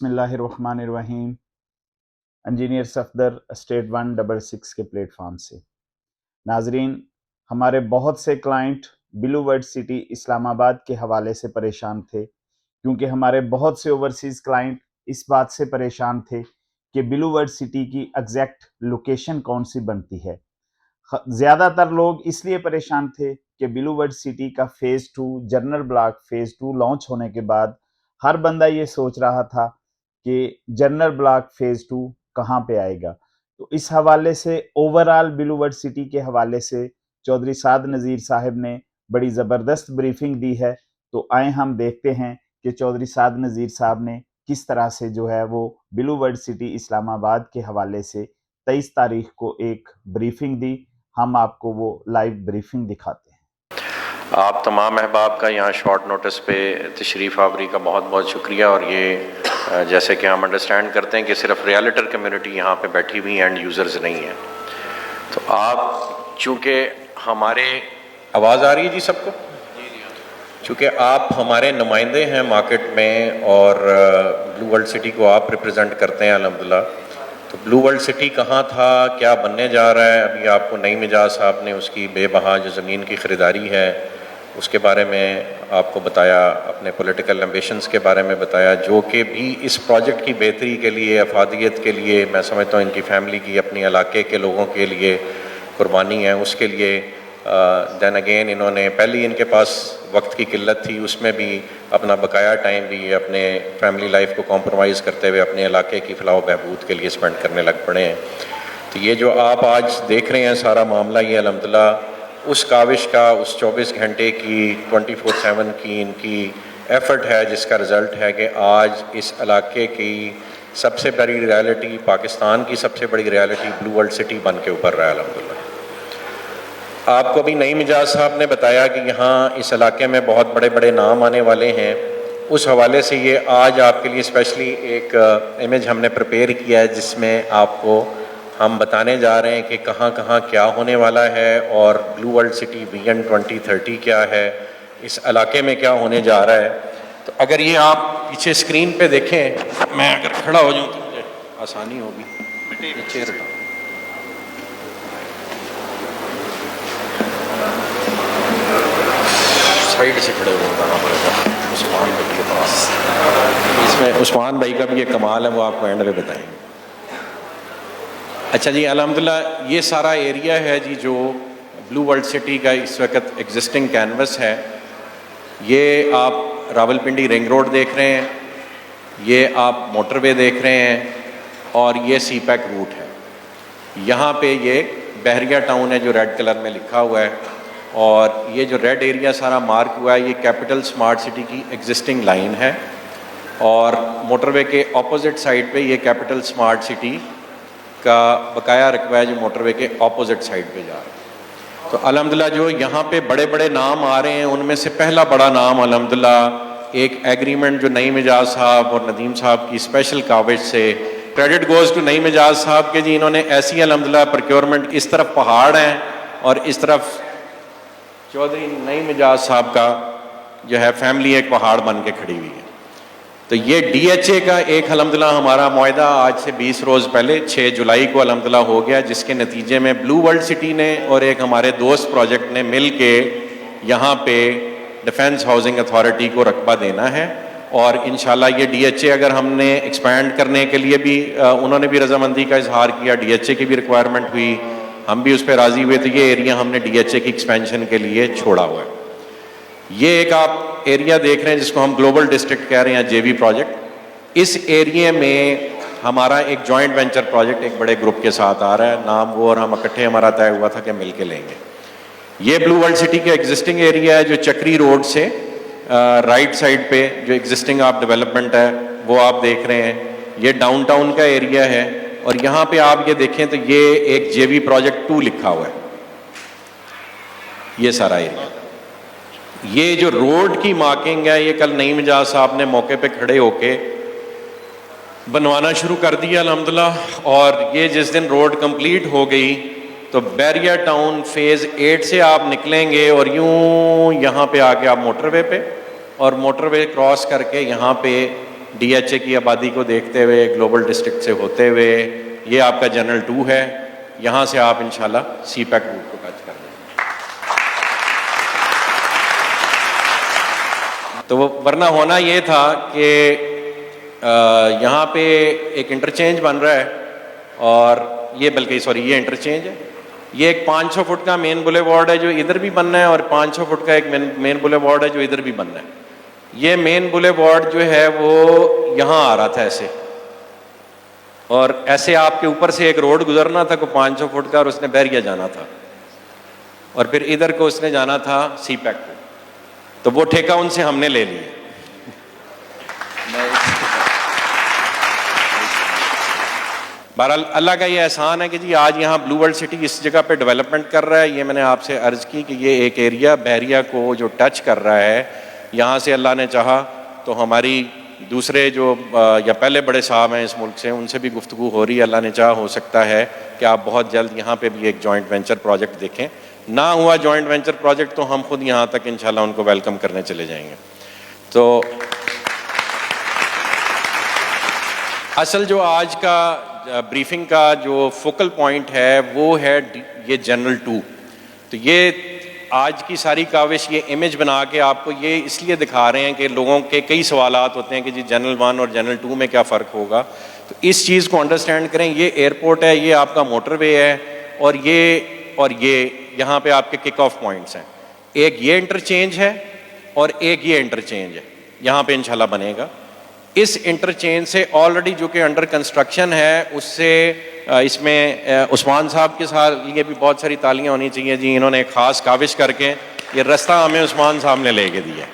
بسم اللہ الرحمن الرحیم۔ انجینئر صفدر اسٹیٹ 166 کے پلیٹ فارم سے ناظرین، ہمارے بہت سے کلائنٹ بلو ورڈ سٹی اسلام آباد کے حوالے سے پریشان تھے، کیونکہ ہمارے بہت سے اوورسیز کلائنٹ اس بات سے پریشان تھے کہ بلو ورڈ سٹی کی ایگزیکٹ لوکیشن کون سی بنتی ہے۔ زیادہ تر لوگ اس لیے پریشان تھے کہ بلو ورڈ سٹی کا phase 2 general block phase 2 launch ہونے کے بعد ہر بندہ یہ سوچ رہا تھا کہ جنرل بلاک فیز 2 کہاں پہ آئے گا۔ تو اس حوالے سے اوورال بلو ورڈ سٹی کے حوالے سے چودھری سعد نذیر صاحب نے بڑی زبردست بریفنگ دی ہے۔ تو آئیں ہم دیکھتے ہیں کہ چودھری سعد نذیر صاحب نے کس طرح سے جو ہے وہ بلو ورڈ سٹی اسلام آباد کے حوالے سے 23 تاریخ کو ایک بریفنگ دی۔ ہم آپ کو وہ لائیو بریفنگ دکھاتے ہیں۔ آپ تمام احباب کا یہاں شارٹ نوٹس پہ تشریف آوری کا بہت بہت شکریہ، اور یہ جیسے کہ ہم انڈرسٹینڈ کرتے ہیں کہ صرف ریالٹر کمیونٹی یہاں پہ بیٹھی ہوئی اینڈ یوزرز نہیں ہیں، تو آپ چونکہ ہمارے آواز آ رہی ہے جی سب کو، چونکہ آپ ہمارے نمائندے ہیں مارکیٹ میں اور بلو ورلڈ سٹی کو آپ ریپرزینٹ کرتے ہیں الحمدللہ، تو بلو ورلڈ سٹی کہاں تھا، کیا بننے جا رہا ہے، ابھی آپ کو نعیم اعجاز صاحب نے اس کی بے بہا جو زمین کی خریداری ہے اس کے بارے میں آپ کو بتایا، اپنے پولیٹیکل ایمبیشنز کے بارے میں بتایا، جو کہ بھی اس پروجیکٹ کی بہتری کے لیے، افادیت کے لیے، میں سمجھتا ہوں ان کی فیملی کی، اپنی علاقے کے لوگوں کے لیے قربانی ہے، اس کے لیے دین اگین انہوں نے پہلی ان کے پاس وقت کی قلت تھی، اس میں بھی اپنا بقایا ٹائم بھی اپنے فیملی لائف کو کمپرومائز کرتے ہوئے اپنے علاقے کی فلاح و بہبود کے لیے اسپینڈ کرنے لگ پڑے ہیں۔ تو یہ جو آپ آج دیکھ رہے ہیں سارا معاملہ، یہ الحمدللہ اس کاوش کا، اس 24 گھنٹے کی 24/7 کی ان کی ایفرٹ ہے، جس کا رزلٹ ہے کہ آج اس علاقے کی سب سے بڑی ریالٹی، پاکستان کی سب سے بڑی ریالٹی بلو ورلڈ سٹی بن کے ابھر رہا ہے الحمدللہ۔ آپ کو بھی نعیم اعجاز صاحب نے بتایا کہ یہاں اس علاقے میں بہت بڑے بڑے نام آنے والے ہیں، اس حوالے سے یہ آج آپ کے لیے اسپیشلی ایک امیج ہم نے پریپیئر کیا ہے، جس میں آپ کو ہم بتانے جا رہے ہیں کہ کہاں کہاں کیا ہونے والا ہے، اور بلو ورلڈ سٹی ویژن 2030 کیا ہے، اس علاقے میں کیا ہونے جا رہا ہے۔ تو اگر یہ آپ پیچھے اسکرین پہ دیکھیں، میں اگر کھڑا ہو جاؤں تو مجھے آسانی ہوگی، پیچھے ہٹاؤ۔ سائڈ سے کھڑے ہوئے ہیں عثمان بھائی کے پاس، اس میں عثمان بھائی کا بھی یہ کمال ہے، وہ آپ کو اینڈ میں بتائیں گے۔ اچھا جی، الحمدللہ یہ سارا ایریا ہے جی جو بلو ورلڈ سٹی کا اس وقت ایگزسٹنگ کینوس ہے۔ یہ آپ راولپنڈی رنگ روڈ دیکھ رہے ہیں، یہ آپ موٹر وے دیکھ رہے ہیں، اور یہ سی پیک روٹ ہے۔ یہاں پہ یہ بحریہ ٹاؤن ہے جو ریڈ کلر میں لکھا ہوا ہے، اور یہ جو ریڈ ایریا سارا مارک ہوا ہے، یہ کیپٹل سمارٹ سٹی کی ایگزسٹنگ لائن ہے، اور موٹر وے کے اپوزٹ سائڈ پہ یہ کیپٹل سمارٹ سٹی کا بقایا رقبہ ہے جو موٹر وے کے اپوزٹ سائڈ پہ جا رہا ہے۔ تو الحمدللہ جو یہاں پہ بڑے بڑے نام آ رہے ہیں، ان میں سے پہلا بڑا نام الحمدللہ ایک ایگریمنٹ جو نعیم اعجاز صاحب اور ندیم صاحب کی اسپیشل کاوش سے، کریڈٹ گوز ٹو نعیم اعجاز صاحب کے جی، انہوں نے ایسی الحمدللہ پروکیورمنٹ، اس طرف پہاڑ ہیں اور اس طرف چودھری نعیم اعجاز صاحب کا جو ہے فیملی ایک پہاڑ بن کے کھڑی ہوئی ہے۔ تو یہ ڈی ایچ اے کا ایک الحمدللہ ہمارا معاہدہ آج سے 20 روز پہلے 6 جولائی کو الحمدللہ ہو گیا، جس کے نتیجے میں بلو ورلڈ سٹی نے اور ایک ہمارے دوست پروجیکٹ نے مل کے یہاں پہ ڈیفنس ہاؤسنگ اتھارٹی کو رقبہ دینا ہے، اور انشاءاللہ یہ ڈی ایچ اے اگر ہم نے ایکسپینڈ کرنے کے لیے بھی انہوں نے بھی رضامندی کا اظہار کیا، ڈی ایچ اے کی بھی ریکوائرمنٹ ہوئی، ہم بھی اس پہ راضی ہوئے، تو یہ ایریا ہم نے ڈی ایچ اے کی ایکسپینشن کے لیے چھوڑا ہوا ہے۔ یہ ایک آپ ایریا دیکھ رہے ہیں جس کو ہم گلوبل ڈسٹرکٹ کہہ رہے ہیں، جے وی پروجیکٹ۔ اس ایریے میں ہمارا ایک جوائنٹ وینچر پروجیکٹ ایک بڑے گروپ کے ساتھ آ رہا ہے، نام وہ اور ہم اکٹھے ہمارا طے ہوا تھا کہ مل کے لیں گے۔ یہ بلو ورلڈ سٹی کا ایگزسٹنگ ایریا ہے جو چکری روڈ سے رائٹ سائڈ پہ جو ایگزسٹنگ آپ ڈیولپمنٹ ہے وہ آپ دیکھ رہے ہیں، یہ ڈاؤن ٹاؤن کا ایریا ہے، اور یہاں پہ آپ یہ دیکھیں تو یہ ایک جے وی پروجیکٹ 2 لکھا ہوا ہے، یہ سارا ایریا۔ یہ جو روڈ کی مارکنگ ہے، یہ کل نعیم اعجاز صاحب نے موقع پہ کھڑے ہو کے بنوانا شروع کر دیا الحمدللہ، اور یہ جس دن روڈ کمپلیٹ ہو گئی تو بحریہ ٹاؤن فیز 8 سے آپ نکلیں گے اور یوں یہاں پہ آ کے آپ موٹر وے پہ، اور موٹر وے کراس کر کے یہاں پہ ڈی ایچ اے کی آبادی کو دیکھتے ہوئے گلوبل ڈسٹرکٹ سے ہوتے ہوئے یہ آپ کا جنرل 2 ہے. یہاں سے آپ انشاءاللہ سی پیک روٹ کو ٹچ کر لیں. تو وہ ورنہ ہونا یہ تھا کہ یہاں پہ ایک انٹرچینج بن رہا ہے اور یہ بلکہ یہ انٹرچینج ہے. یہ ایک 500 فٹ کا مین بولے وارڈ ہے جو ادھر بھی بننا ہے اور 500 فٹ کا ایک مین بولے وارڈ ہے جو ادھر بھی بننا ہے. یہ مین بولے وارڈ جو ہے وہ یہاں آ رہا تھا ایسے, اور ایسے آپ کے اوپر سے ایک روڈ گزرنا تھا کو 500 فٹ کا, اور اس نے بحریہ جانا تھا, اور پھر ادھر کو اس نے جانا تھا سی پیک کو. تو وہ ٹھیکہ ان سے ہم نے لے لیا. بہرحال اللہ کا یہ احسان ہے کہ جی آج یہاں بلو ورلڈ سٹی اس جگہ پہ ڈیولپمنٹ کر رہا ہے. یہ میں نے آپ سے عرض کی کہ یہ ایک ایریا بحریہ کو جو ٹچ کر رہا ہے, یہاں سے اللہ نے چاہا تو ہماری دوسرے جو یا پہلے بڑے صاحب ہیں اس ملک سے, ان سے بھی گفتگو ہو رہی ہے. اللہ نے چاہا ہو سکتا ہے کہ آپ بہت جلد یہاں پہ بھی ایک جوائنٹ وینچر پروجیکٹ دیکھیں. نہ ہوا جوائنٹ وینچر پروجیکٹ تو ہم خود یہاں تک انشاءاللہ ان کو ویلکم کرنے چلے جائیں گے. تو اصل جو آج کا بریفنگ کا جو فوکل پوائنٹ ہے وہ ہے یہ جنرل 2. تو یہ آج کی ساری کاوش یہ امیج بنا کے آپ کو یہ اس لیے دکھا رہے ہیں کہ لوگوں کے کئی سوالات ہوتے ہیں کہ جی جنرل 1 اور جنرل 2 میں کیا فرق ہوگا. تو اس چیز کو انڈرسٹینڈ کریں. یہ ایئرپورٹ ہے, یہ آپ کا موٹر وے ہے, اور یہ یہاں پہ آپ کے کک آف پوائنٹس ہیں. ایک یہ انٹرچینج ہے اور ایک یہ انٹرچینج ہے یہاں پہ انشاءاللہ بنے گا. اس انٹرچینج سے آلریڈی جو کہ انڈر کنسٹرکشن ہے اس سے اس میں عثمان صاحب کے ساتھ یہ بھی بہت ساری تالیاں ہونی چاہیے جی. انہوں نے ایک خاص کاوش کر کے یہ رستہ ہمیں عثمان صاحب نے لے کے دیا.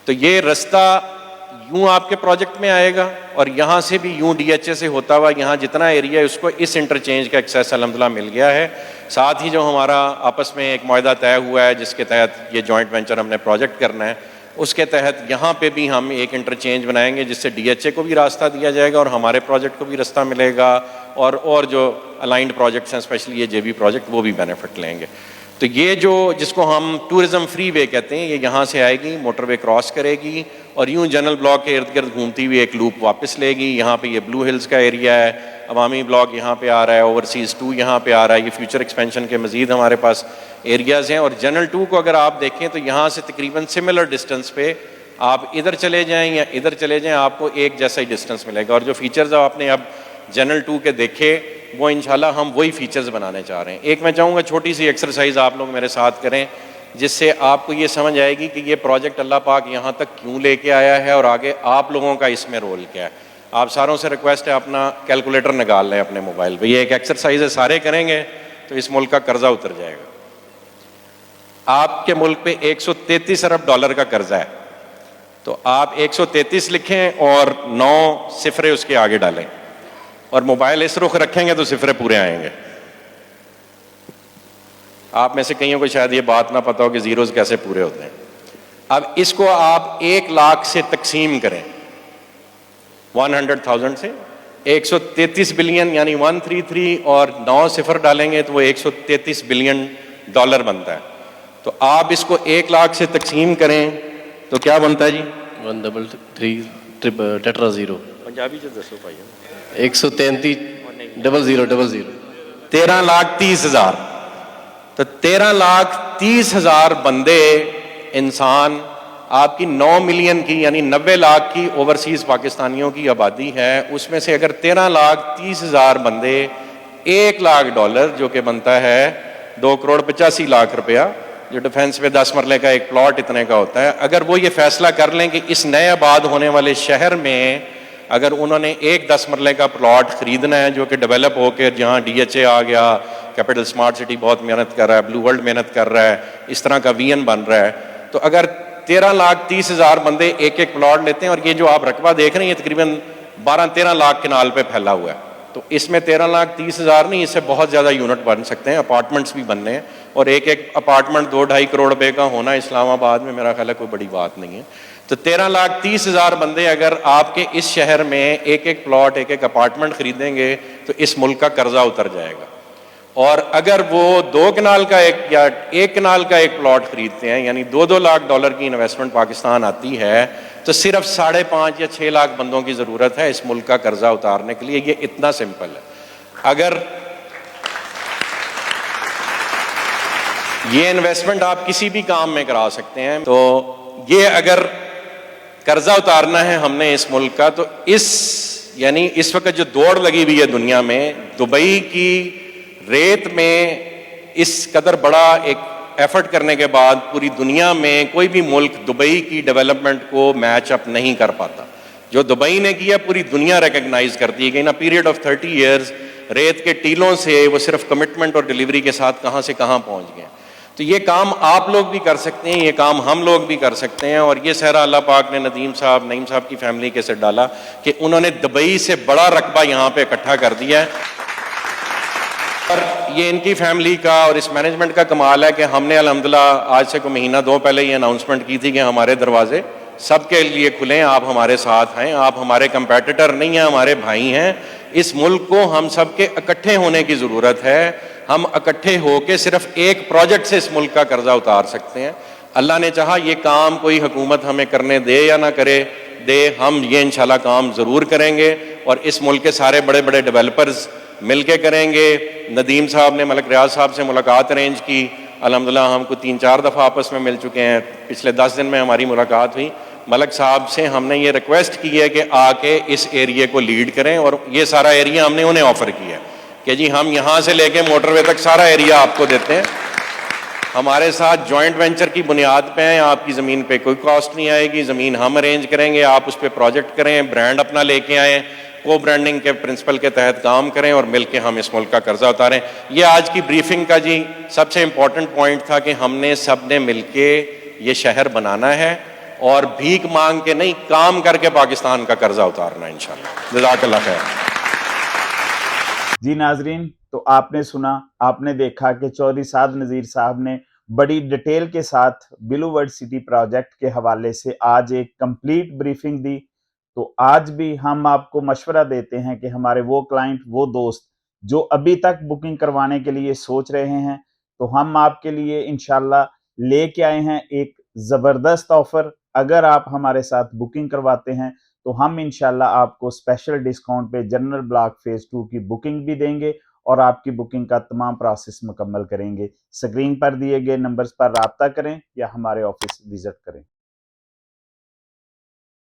تو یہ رستہ یوں آپ کے پروجیکٹ میں آئے گا اور یہاں سے بھی یوں ڈی ایچ اے سے ہوتا ہوا یہاں جتنا ایریا ہے اس کو اس انٹرچینج کا ایکسیس الحمدللہ مل گیا ہے. ساتھ ہی جو ہمارا آپس میں ایک معاہدہ طے ہوا ہے جس کے تحت یہ جوائنٹ وینچر ہم نے پروجیکٹ کرنا ہے, اس کے تحت یہاں پہ بھی ہم ایک انٹرچینج بنائیں گے جس سے ڈی ایچ اے کو بھی راستہ دیا جائے گا اور ہمارے پروجیکٹ کو بھی راستہ ملے گا, اور جو الائنڈ پروجیکٹس ہیں اسپیشلی یہ جے بی پروجیکٹ وہ بھی بینیفٹ لیں گے. تو یہ جو جس کو ہم ٹورزم فری وے کہتے ہیں, یہ یہاں سے آئے گی, موٹر وے کراس کرے گی اور یوں جنرل بلاک کے ارد گرد گھومتی ہوئی ایک لوپ واپس لے گی. یہاں پہ یہ بلو ہلز کا ایریا ہے, عوامی بلاک یہاں پہ آ رہا ہے, اوورسیز 2 یہاں پہ آ رہا ہے. یہ فیوچر ایکسپینشن کے مزید ہمارے پاس ایریاز ہیں. اور جنرل 2 کو اگر آپ دیکھیں تو یہاں سے تقریباً سملر ڈسٹینس پہ آپ ادھر چلے جائیں یا ادھر چلے جائیں آپ کو ایک جیسا ہی ڈسٹینس ملے گا. اور جو فیچرز آپ نے اب جنرل 2 کے دیکھے وہ انشاءاللہ ہم وہی فیچرز بنانے چاہ رہے ہیں. ایک میں چاہوں گا چھوٹی سی ایکسرسائز آپ لوگ میرے ساتھ کریں جس سے آپ کو یہ سمجھ آئے گی کہ یہ پروجیکٹ اللہ پاک یہاں تک کیوں لے کے آیا ہے اور آگے آپ لوگوں کا اس میں رول کیا ہے. آپ ساروں سے ریکویسٹ ہے اپنا کیلکولیٹر نکال لیں اپنے موبائل پہ. یہ ایک ایکسرسائز ہے, سارے کریں گے تو اس ملک کا قرضہ اتر جائے گا. آپ کے ملک پہ $133 ارب کا قرضہ ہے, تو آپ 133 لکھیں اور 9 صفرے اس کے آگے ڈالیں اور موبائل اس رخ رکھیں گے تو صفرے پورے آئیں گے. آپ میں سے کئیوں کو شاید یہ بات نہ پتا ہو کہ زیروز کیسے پورے ہوتے ہیں. اب اس کو آپ 1 لاکھ سے تقسیم کریں, 100,000 سے 133 بلین یعنی 133 اور 9 صفر ڈالیں گے تو وہ $133 بلین بنتا ہے. تو آپ اس کو 1 لاکھ سے تقسیم کریں تو کیا بنتا ہے جی؟ 133 ٹیٹرا زیرو پنجابی جو دسو بھائی 133,000 13,30,000. تو 13,30,000 بندے انسان آپ کی 9 ملین کی یعنی 90 لاکھ کی اوورسیز پاکستانیوں کی آبادی ہے. اس میں سے اگر 13,30,000 بندے $1 لاکھ جو کہ بنتا ہے 2,85,00,000 روپیہ, جو ڈیفنس پہ 10 مرلے کا ایک پلاٹ اتنے کا ہوتا ہے, اگر وہ یہ فیصلہ کر لیں کہ اس نئے آباد ہونے والے شہر میں اگر انہوں نے ایک 10 مرلے کا پلاٹ خریدنا ہے جو کہ ڈیولپ ہو کے جہاں ڈی ایچ اے آ گیا, کیپٹل اسمارٹ سٹی بہت محنت کر رہا ہے, بلو ورلڈ محنت کر رہا ہے, اس طرح کا وی این بن رہا ہے, تو اگر 13,30,000 بندے ایک پلاٹ لیتے ہیں اور یہ جو آپ رقبہ دیکھ رہے ہیں یہ تقریباً 12-13 لاکھ کنال پہ پھیلا ہوا ہے. تو اس میں 13,30,000 نہیں, اس سے بہت زیادہ یونٹ بن سکتے ہیں, اپارٹمنٹس بھی بننے ہیں. اور ایک اپارٹمنٹ 2-2.5 کروڑ روپے کا ہونا اسلام آباد میں میرا خیال ہے کوئی بڑی بات نہیں ہے. تو 13,30,000 بندے اگر آپ کے اس شہر میں ایک پلاٹ ایک اپارٹمنٹ خریدیں گے تو اس ملک کا قرضہ اتر جائے گا. اور اگر وہ 2 کنال کا ایک یا 1 کنال کا ایک پلاٹ خریدتے ہیں یعنی $2 لاکھ کی انویسٹمنٹ پاکستان آتی ہے, تو صرف 5.5 یا 6 لاکھ بندوں کی ضرورت ہے اس ملک کا قرضہ اتارنے کے لیے. یہ اتنا سمپل ہے. اگر یہ انویسٹمنٹ آپ کسی بھی کام میں کرا سکتے ہیں, تو یہ اگر قرضہ اتارنا ہے ہم نے اس ملک کا, تو یعنی اس وقت جو دوڑ لگی ہوئی ہے دنیا میں, دبئی کی ریت میں اس قدر بڑا ایک ایفرٹ کرنے کے بعد پوری دنیا میں کوئی بھی ملک دبئی کی ڈیولپمنٹ کو میچ اپ نہیں کر پاتا. جو دبئی نے کیا پوری دنیا ریکگنائز کرتی ہے کہ ان اے پیریڈ آف 30 ایئرز ریت کے ٹیلوں سے وہ صرف کمٹمنٹ اور ڈلیوری کے ساتھ کہاں سے کہاں پہنچ گئے. تو یہ کام آپ لوگ بھی کر سکتے ہیں, یہ کام ہم لوگ بھی کر سکتے ہیں. اور یہ صحرا اللہ پاک نے نعیم صاحب کی فیملی کے ساتھ ڈالا کہ انہوں نے دبئی سے بڑا رقبہ یہاں پہ اکٹھا کر دیا ہے. اور یہ ان کی فیملی کا اور اس مینجمنٹ کا کمال ہے کہ ہم نے الحمدللہ آج سے کوئی مہینہ دو پہلے یہ اناؤنسمنٹ کی تھی کہ ہمارے دروازے سب کے لیے کھلے ہیں, آپ ہمارے ساتھ ہیں, آپ ہمارے کمپیٹیٹر نہیں ہیں, ہمارے بھائی ہیں. اس ملک کو ہم سب کے اکٹھے ہونے کی ضرورت ہے. ہم اکٹھے ہو کے صرف ایک پروجیکٹ سے اس ملک کا قرضہ اتار سکتے ہیں. اللہ نے چاہا یہ کام کوئی حکومت ہمیں کرنے دے یا نہ کرے دے, ہم یہ انشاءاللہ کام ضرور کریں گے. اور اس ملک کے سارے بڑے بڑے ڈیولپرز مل کے کریں گے. ندیم صاحب نے ملک ریاض صاحب سے ملاقات ارینج کی, الحمدللہ ہم کو 3-4 دفعہ آپس میں مل چکے ہیں. پچھلے 10 دن میں ہماری ملاقات ہوئی. ملک صاحب سے ہم نے یہ ریکویسٹ کی ہے کہ آ کے اس ایریے کو لیڈ کریں, اور یہ سارا ایریا ہم نے انہیں آفر کیا ہے کہ جی ہم یہاں سے لے کے موٹر وے تک سارا ایریا آپ کو دیتے ہیں. ہمارے ساتھ جوائنٹ وینچر کی بنیاد پہ ہیں, آپ کی زمین پہ کوئی کاسٹ نہیں آئے گی, زمین ہم ارینج کریں گے, آپ اس پہ پروجیکٹ کریں, برانڈ اپنا لے کے آئیں, کو برانڈنگ کے پرنسپل کے تحت کام کریں اور مل کے ہم اس ملک کا قرضہ اتاریں. یہ آج کی بریفنگ کا جی سب سے امپورٹنٹ پوائنٹ تھا کہ ہم نے سب نے مل کے یہ شہر بنانا ہے, اور بھیک مانگ کے نہیں, کام کر کے پاکستان کا قرضہ اتارنا ہے انشاءاللہ. جزاک اللہ خیر. جی ناظرین, تو آپ نے سنا, آپ نے دیکھا کہ چودھری سعد نذیر صاحب نے بڑی ڈیٹیل کے ساتھ بلو ورلڈ سٹی پروجیکٹ کے حوالے سے آج ایک کمپلیٹ بریفنگ دی. تو آج بھی ہم آپ کو مشورہ دیتے ہیں کہ ہمارے وہ کلائنٹ, وہ دوست جو ابھی تک بکنگ کروانے کے لیے سوچ رہے ہیں, تو ہم آپ کے لیے انشاءاللہ لے کے آئے ہیں ایک زبردست آفر. اگر آپ ہمارے ساتھ بکنگ کرواتے ہیں تو ہم انشاءاللہ آپ کو اسپیشل ڈسکاؤنٹ پہ جنرل بلاک فیز 2 کی بکنگ بھی دیں گے, اور آپ کی بکنگ کا تمام پروسیس مکمل کریں گے. سکرین پر دیے گئے نمبرز پر رابطہ کریں یا ہمارے آفس وزٹ کریں.